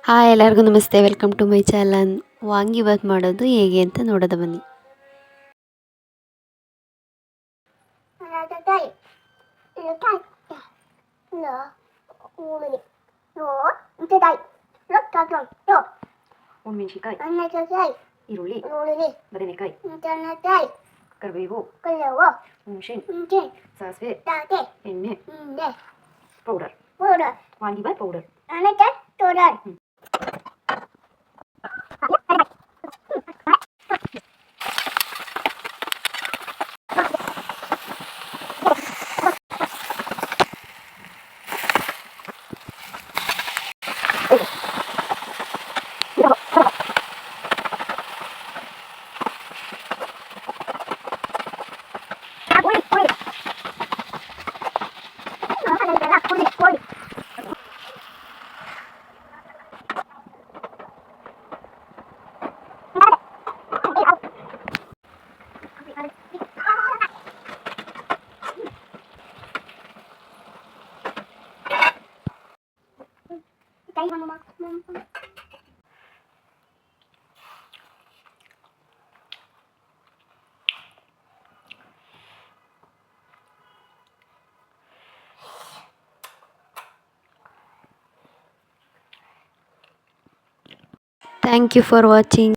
Hi ಎಲ್ಲರಿಗೂ ನಮಸ್ತೆ, welcome to my channel. Vangibath ಮಾಡೋದು ಹೇಗೆ ಅಂತ ನೋಡೋದ ಬನ್ನಿ. ಒಣಮೆಣಸಿನಕಾಯಿ, ಈರುಳ್ಳಿ, ಬದನೆಕಾಯಿ, ಕರಿಬೇವು, ಹುಣಸೆ, ಸಾಸಿವೆ, ಎಣ್ಣೆ, powder, vangibath powder. Thank you for watching.